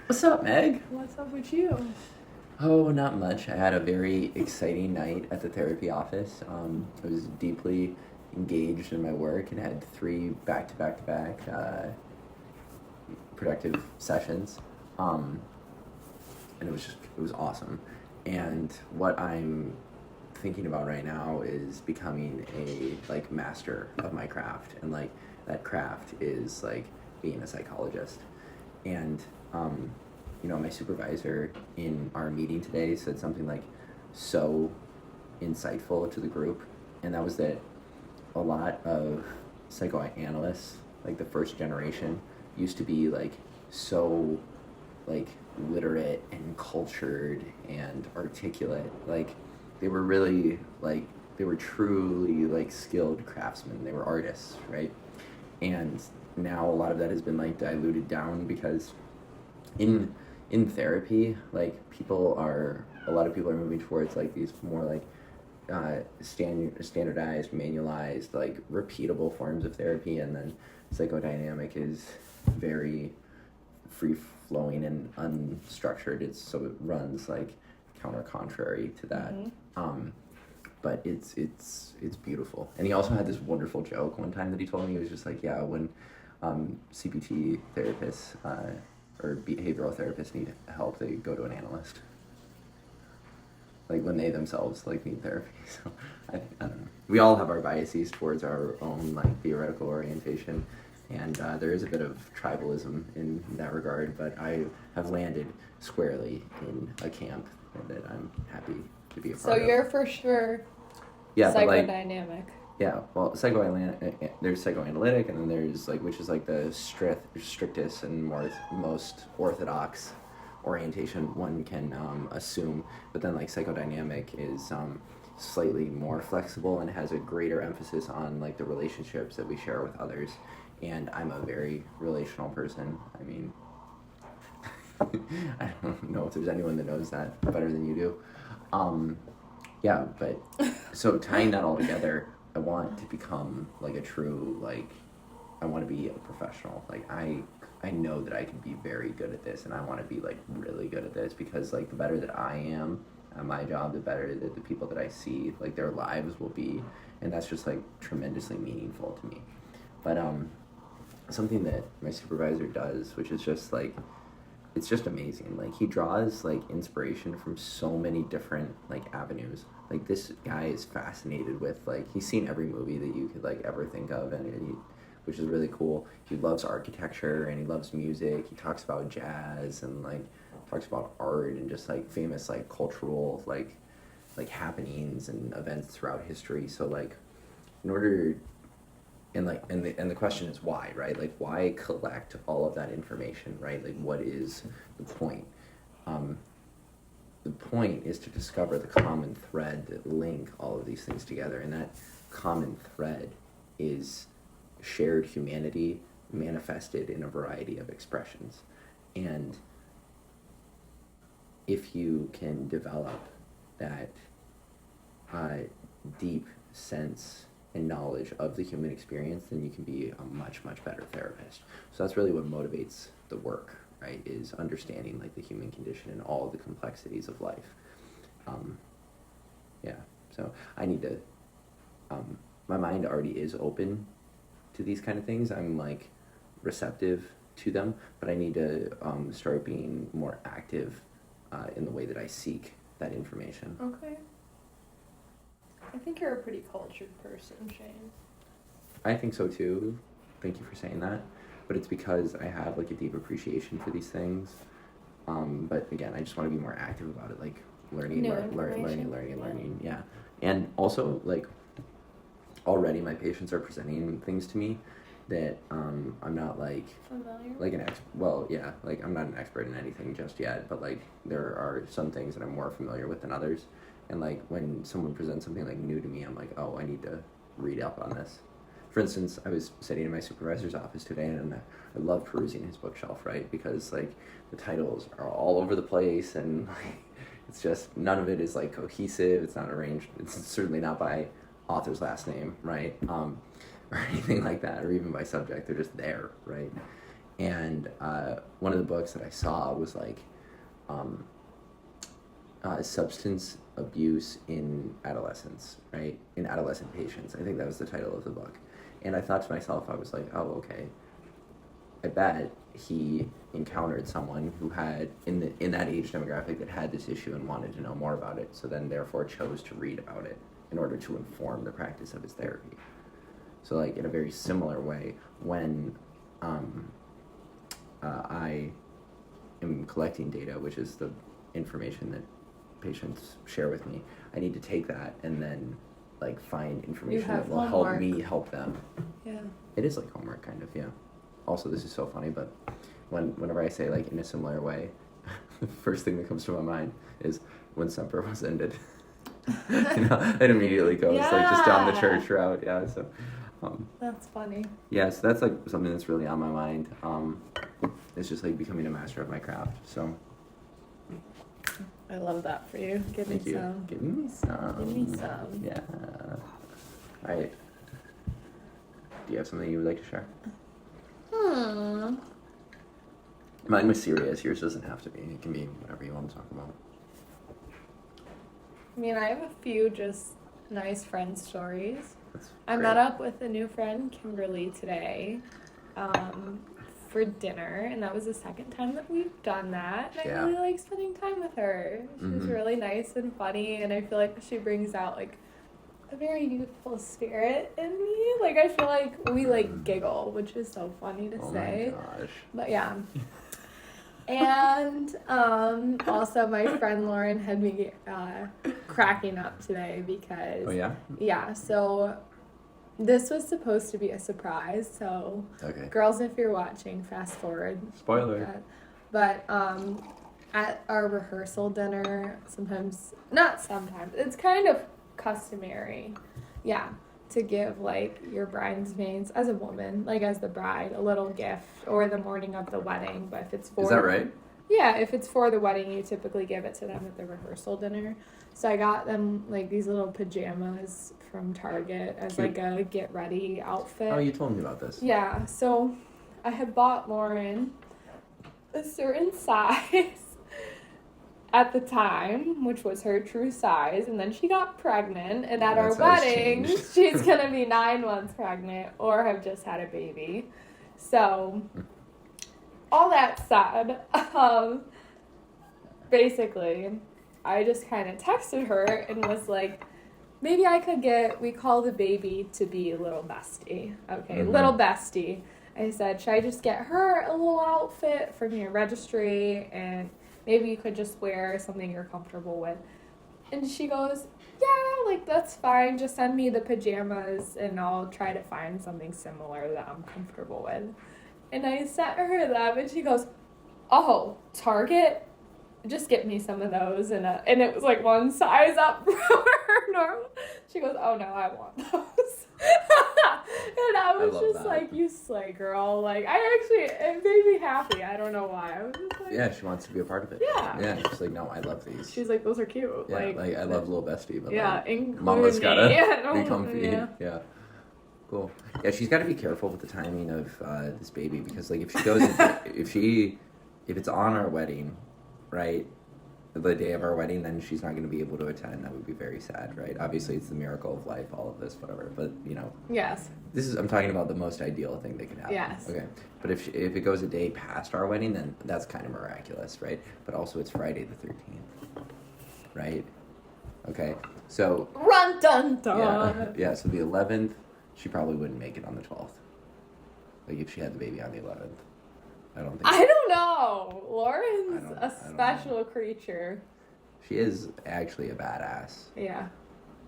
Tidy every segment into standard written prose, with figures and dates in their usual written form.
What's up, Meg? What's up with you? Oh, not much. I had a very exciting night at the therapy office. I was deeply engaged in my work and had three back-to-back-to-back productive sessions. Um, and it was awesome. And what I'm thinking about right now is becoming a like master of my craft, and like that craft is like being a psychologist. And my supervisor in our meeting today said something like so insightful to the group, and that was that a lot of psychoanalysts, like the first generation, used to be like so like literate and cultured and articulate. Like they were really like they were truly like skilled craftsmen. They were artists, right? And now a lot of that has been like diluted down because in therapy, like a lot of people are moving towards like these more like standardized, manualized, like repeatable forms of therapy, and then psychodynamic is very free flowing and unstructured. So it runs like counter contrary to that. Mm-hmm. But it's beautiful. And he also had this wonderful joke one time that he told me. He was just like, yeah, when CBT therapists or behavioral therapists need help, they go to an analyst. Like when they themselves like need therapy. So I don't know. We all have our biases towards our own like theoretical orientation, and there is a bit of tribalism in that regard. But I have landed squarely in a camp that I'm happy to be a part So of. you're for sure psychodynamic. Yeah, well, there's psychoanalytic, and then there's like, which is like the strictest and most orthodox orientation one can assume. But then like psychodynamic is slightly more flexible and has a greater emphasis on like the relationships that we share with others. And I'm a very relational person. I mean, I don't know if there's anyone that knows that better than you do. Yeah, but so tying that all together, I want to become like a true like I want to be a professional. Like I know that I can be very good at this, and I want to be like really good at this, because like the better that I am at my job, the better that the people that I see like their lives will be, and that's just like tremendously meaningful to me. But something that my supervisor does, which is just like it's just amazing. Like he draws like inspiration from so many different like avenues. Like this guy is fascinated with like he's seen every movie that you could like ever think of, and which is really cool. He loves architecture and he loves music. He talks about jazz and like talks about art and just like famous like cultural like happenings and events throughout history. So like in order and the question is why, right? Like why collect all of that information, right? Like what is the point? The point is to discover the common thread that link all of these things together, and that common thread is shared humanity manifested in a variety of expressions. And if you can develop that deep sense and knowledge of the human experience, then you can be a much, much better therapist. So that's really what motivates the work, right? Is understanding like the human condition and all the complexities of life. Yeah, so I need to, my mind already is open to these kind of things. I'm like receptive to them, but I need to start being more active in the way that I seek that information. Okay. I think you're a pretty cultured person, Shane. I think so too. Thank you for saying that. But it's because I have like a deep appreciation for these things. But again, I just want to be more active about it, like learning. Yeah. And also like already my patients are presenting things to me that I'm not like familiar, like like I'm not an expert in anything just yet, but like there are some things that I'm more familiar with than others. And like when someone presents something like new to me, I'm like, oh, I need to read up on this. For instance, I was sitting in my supervisor's office today, and I love perusing his bookshelf, right? Because like the titles are all over the place, and like it's just none of it is like cohesive. It's not arranged. It's certainly not by author's last name, right? Or anything like that, or even by subject. They're just there, right? And one of the books that I saw was like substance abuse in adolescence, right? In adolescent patients. I think that was the title of the book. And I thought to myself, I was like, oh, okay. I bet he encountered someone who had in that age demographic that had this issue and wanted to know more about it, so then therefore chose to read about it in order to inform the practice of his therapy. So like in a very similar way, when I am collecting data, which is the information that patients share with me, I need to take that and then like find information that will help me help them. Yeah. It is like homework, kind of, yeah. Also, this is so funny, but whenever I say like in a similar way, the first thing that comes to my mind is when Semper was ended. It immediately goes like just down the church route, yeah. So that's funny. Yeah, so that's like something that's really on my mind. It's just like becoming a master of my craft. So I love that for you. Give me some. Give me some. Give me some. Yeah. All right. Do you have something you would like to share? Mine was serious. Yours doesn't have to be. It can be whatever you want to talk about. I mean, I have a few just nice friend stories. That's I great. met up with a new friend, Kimberly, today for dinner, and that was the second time that we've done that. And I really like spending time with her. She's really nice and funny, and I feel like she brings out like a very youthful spirit in me. Like I feel like we like giggle, which is so funny to say. Oh my gosh. But yeah. And also my friend Lauren had me cracking up today because so this was supposed to be a surprise, so girls, if you're watching, fast forward. Spoiler. But at our rehearsal dinner, it's kind of customary, to give like your bridesmaids as a woman, like as the bride, a little gift or the morning of the wedding. But if it's for, is that right? Yeah, if it's for the wedding, you typically give it to them at the rehearsal dinner. So I got them like these little pajamas from Target as like a get ready outfit. Oh, you told me about this. Yeah, so I had bought Lauren a certain size at the time, which was her true size, and then she got pregnant, and at our wedding, she's gonna be 9 months pregnant or have just had a baby. So, all that said, basically, I just kind of texted her and was like, maybe I could we call the baby to be little bestie. Okay, little bestie. I said, should I just get her a little outfit from your registry, and maybe you could just wear something you're comfortable with? And she goes, yeah, like, that's fine. Just send me the pajamas, and I'll try to find something similar that I'm comfortable with. And I sent her them, and she goes, oh, Target? Just get me some of those. And it was, like, one size up from her normal. She goes, oh, no, I want those. And I was just like, you slay, girl. Like, it made me happy. I don't know why. I was just like... Yeah, she wants to be a part of it. Yeah. Yeah, she's like, no, I love these. She's like, those are cute. Yeah, like I love little bestie, but Mama's gotta be comfy. Yeah. Cool. Yeah, she's got to be careful with the timing of this baby, because like if she goes, if it's on our wedding, right, the day of our wedding, then she's not going to be able to attend. That would be very sad, right? Obviously, it's the miracle of life, all of this, whatever. But yes, I'm talking about the most ideal thing that could happen. Yes. Okay. But if it goes a day past our wedding, then that's kind of miraculous, right? But also, it's Friday the 13th, right? Okay. So. Run dun dun. Yeah. So the 11th. She probably wouldn't make it on the 12th. Like, if she had the baby on the 11th. I don't think I don't know. Lauren's a special creature. She is actually a badass. Yeah.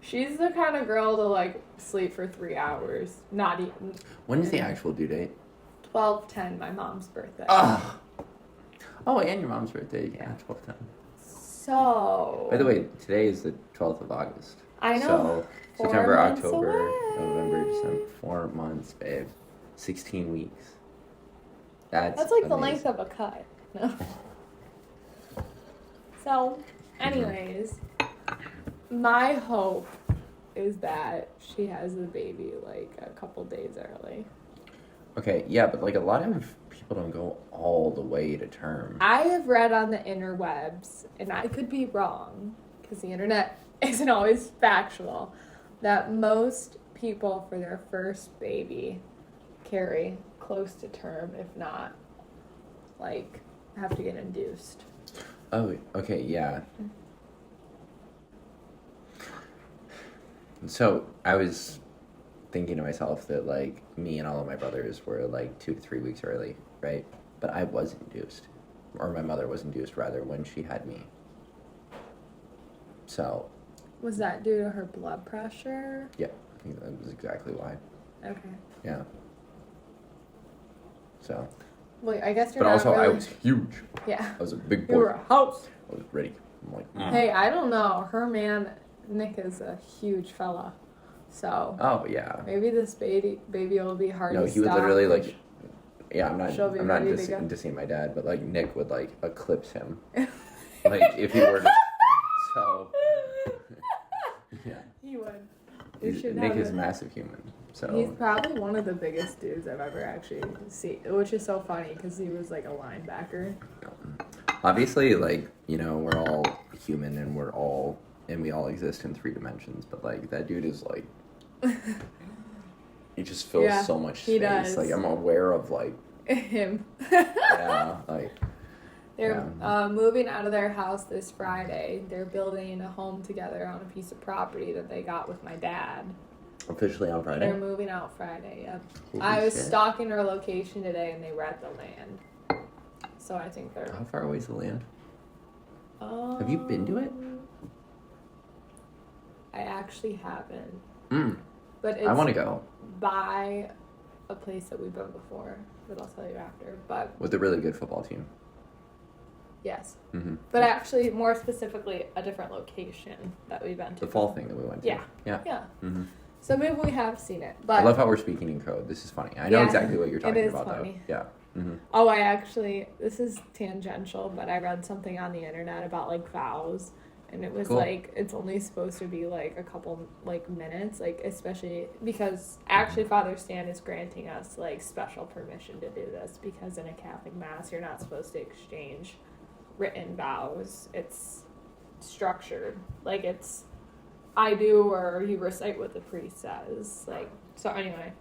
She's the kind of girl to, like, sleep for 3 hours. Not even. When is the actual due date? 12/10, my mom's birthday. Oh, and your mom's birthday. Yeah, 12/10. So. By the way, today is the 12th of August. I know. So, 4 September, months October, away. November, December. 4 months, babe. 16 weeks. That's like amazing. the length of a cut. No. So, anyways, my hope is that she has the baby like a couple days early. Okay, yeah, but like a lot of people don't go all the way to term. I have read on the interwebs, and I could be wrong, because the internet isn't always factual, that most people for their first baby carry close to term, if not, like, have to get induced. Oh, okay, yeah. So I was thinking to myself that, like, me and all of my brothers were, like, 2 to 3 weeks early, right? But I was induced. Or my mother was induced, rather, when she had me. So. Was that due to her blood pressure? Yeah, I think that was exactly why. Okay. Yeah. So. Well, I guess you're But not also, really... I was huge. Yeah. I was a big boy. You were a house. I was ready. I'm like, Hey, I don't know. Her man, Nick, is a huge fella. So. Oh, yeah. Maybe this baby will be hard to No, he would stop. literally, like... Yeah, I'm not ready to go. dissing my dad, but, like, Nick would, like, eclipse him. Like, if he were to... So... Yeah. He would. Nick is a massive human, so... He's probably one of the biggest dudes I've ever actually seen, which is so funny because he was like a linebacker. Obviously, like, you know, we're all human and we all exist in 3 dimensions, but, like, that dude is, like... He just fills so much space. He does. Like, I'm aware of, like... Him. Yeah, like... They're moving out of their house this Friday. They're building a home together on a piece of property that they got with my dad. Officially on Friday? They're moving out Friday, yep. Holy I was shit. stalking their location today and they read the land. So I think they're... How far away is the land? Have you been to it? I actually haven't. But it's I want to go. By a place that we've been before that I'll tell you after. But With a really good football team. yes. Mm-hmm. But actually, more specifically, a different location that we've been to. The fall thing that we went to. Yeah. Yeah. Yeah. Mm-hmm. So maybe we have seen it. But I love how we're speaking in code. This is funny. I know exactly what you're talking about, funny. though. Yeah. Mm-hmm. Oh, this is tangential, but I read something on the internet about, like, vows. And it was, like, it's only supposed to be, like, a couple, like, minutes. Like, especially because actually Father Stan is granting us, like, special permission to do this. Because in a Catholic Mass, you're not supposed to exchange written vows. It's structured. Like, it's I do or you recite what the priest says. Like, so anyway.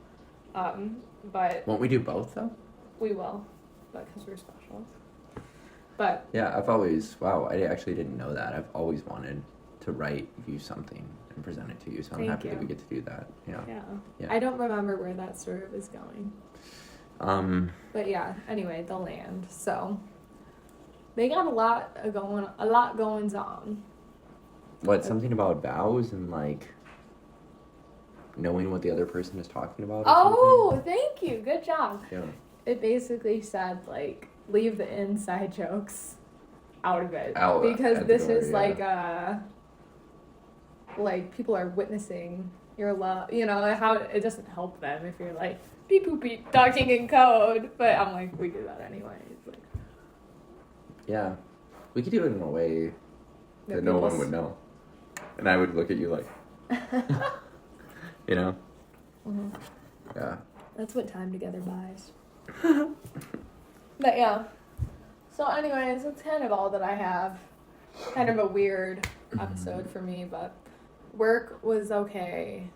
But... Won't we do both, though? We will. But because we're special. But yeah, I've always I actually didn't know that. I've always wanted to write you something and present it to you, so I'm happy that we get to do that. Yeah. I don't remember where that sort of is going. But yeah, anyway, the land. So they got a lot going on. What, something about vows and, like, knowing what the other person is talking about? Oh, something? Thank you. Good job. Yeah. It basically said, like, leave the inside jokes out of it. Because this is like people are witnessing your love. You know, how it doesn't help them if you're like, beep, boop, beep, talking in code. But I'm like, we do that anyway. It's like, yeah. We could do it in a way that no one would know. And I would look at you like, you know? Mm-hmm. Yeah. That's what time together buys. But yeah. So anyways, that's kind of all that I have. Kind of a weird episode for me, but work was okay.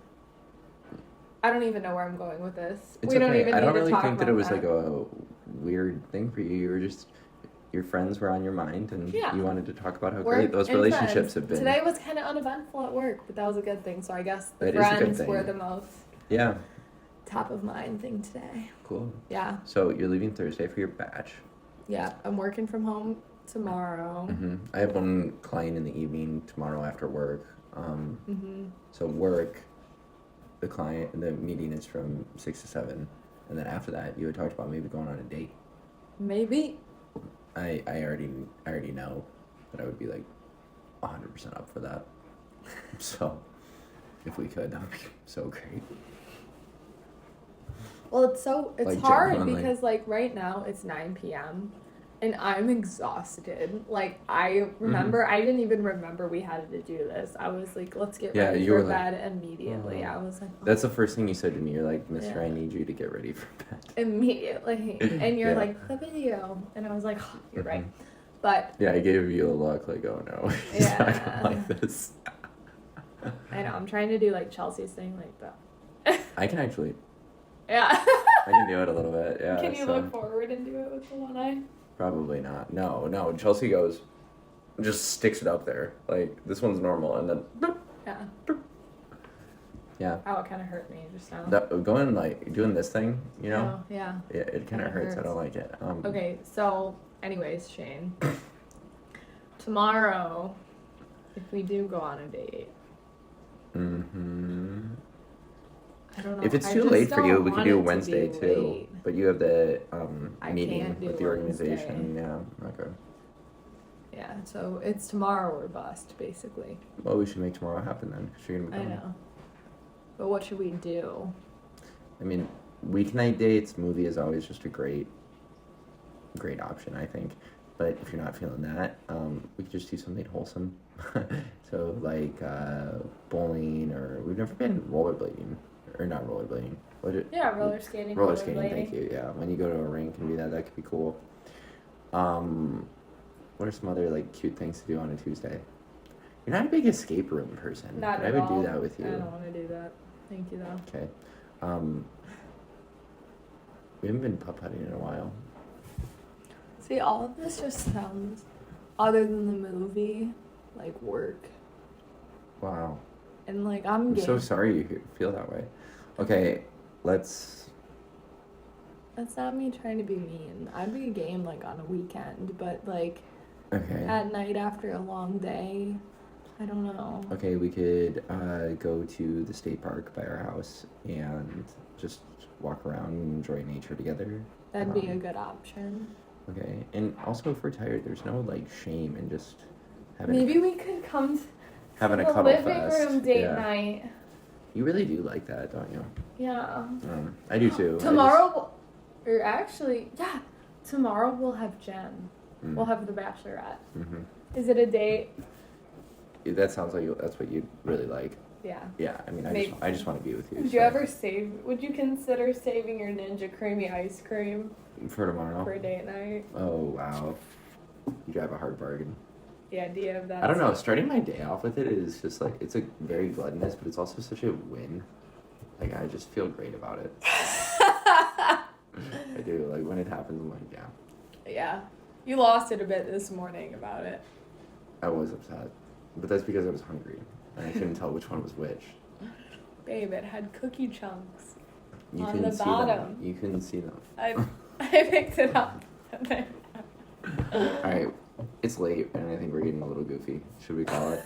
I don't even know where I'm going with this. It's Don't okay. even I don't need to really talk think that about it was like a weird thing for you. You were just, your friends were on your mind and you wanted to talk about how great those relationships have been. Today was kind of uneventful at work, but that was a good thing. So I guess the That is a good friends thing. were the most top of mind thing today. Cool. Yeah. So you're leaving Thursday for your batch. Yeah, I'm working from home tomorrow. Mm-hmm. I have one client in the evening tomorrow after work. So work, the meeting is from 6 to 7. And then after that, you had talked about maybe going on a date. Maybe. I already know that I would be like 100% up for that. So if we could, that would be so great. Well, it's like, hard genuinely. because, like, right now it's 9 p.m. And I'm exhausted. Like, I remember, I didn't even remember we had to do this. I was like, let's get ready you for were bed immediately. oh. I was like, oh. That's the first thing you said to me. You're like, Mister, Yeah. I need you to get ready for bed. Immediately. And you're Yeah. like, the video. And I was like, oh, you're right. But Yeah, I gave you a look like, oh no, he's not gonna like this. I know, I'm trying to do like Chelsea's thing like that. I can actually. Yeah. I can do it a little bit. Yeah. Can you so. look forward and do it with the one eye? Probably not. No. Chelsea goes, just sticks it up there. Like, this one's normal, and then. Boop, Yeah. boop. Yeah. Oh, it kind of hurt me just now. Going, like, doing this thing, you know? Oh, yeah. Yeah, it kind of hurts. I don't like it. Okay, so, anyways, Shane. Tomorrow, if we do go on a date. Mm-hmm. I don't know. If it's I too just late for don't you, we want could do it to Wednesday be too. late. But you have the I meeting can't do with the organization. Wednesday. Yeah. Okay. Yeah, so it's tomorrow or bust, basically. Well, we should make tomorrow happen then. 'Cause you're gonna be I coming. know. But what should we do? I mean, weeknight dates, movie is always just a great option, I think. But if you're not feeling that, we could just do something wholesome. So like bowling, or we've never been rollerblading, or not rollerblading. Yeah, roller skating. Roller skating, thank you. Yeah, when you go to a rink and do that, that could be cool. What are some other like cute things to do on a Tuesday? You're not a big escape room person. Not but at I would all. do that with you. I don't want to do that. Thank you, though. Okay. We haven't been putt putting in a while. See, all of this just sounds, other than the movie, like work. Wow. And like, I'm I'm game. so sorry you feel that way. Okay, let's. That's not me trying to be mean. I'd be game like on a weekend, but like Okay. at night after a long day, I don't know. Okay, we could go to the state park by our house and just walk around and enjoy nature together. That'd be a good option. Okay, and also if we're tired, there's no like shame in just having Maybe we could come to having a the cuddle living fest. room date Yeah. night. You really do like that, don't you? Yeah. I do too. Tomorrow, or actually, yeah, tomorrow we'll have Jen. Mm. We'll have the Bachelorette. Mm-hmm. Is it a date? That sounds like that's what you really like. Yeah. Yeah, I mean, Maybe. I just want to be with you. Would you ever would you consider saving your Ninja Creamy ice cream for tomorrow? for date night? Oh wow, you drive a hard bargain. The idea of that. I don't know. Starting my day off with it is just like, it's a very gluttonous, but it's also such a win. Like, I just feel great about it. I do. Like, when it happens, I'm like, yeah. Yeah. You lost it a bit this morning about it. I was upset, but that's because I was hungry and I couldn't tell which one was which. Babe, it had cookie chunks You on couldn't the see bottom. them. You couldn't see them. I picked it up. All right, it's late and I think we're getting a little goofy. Should we call it?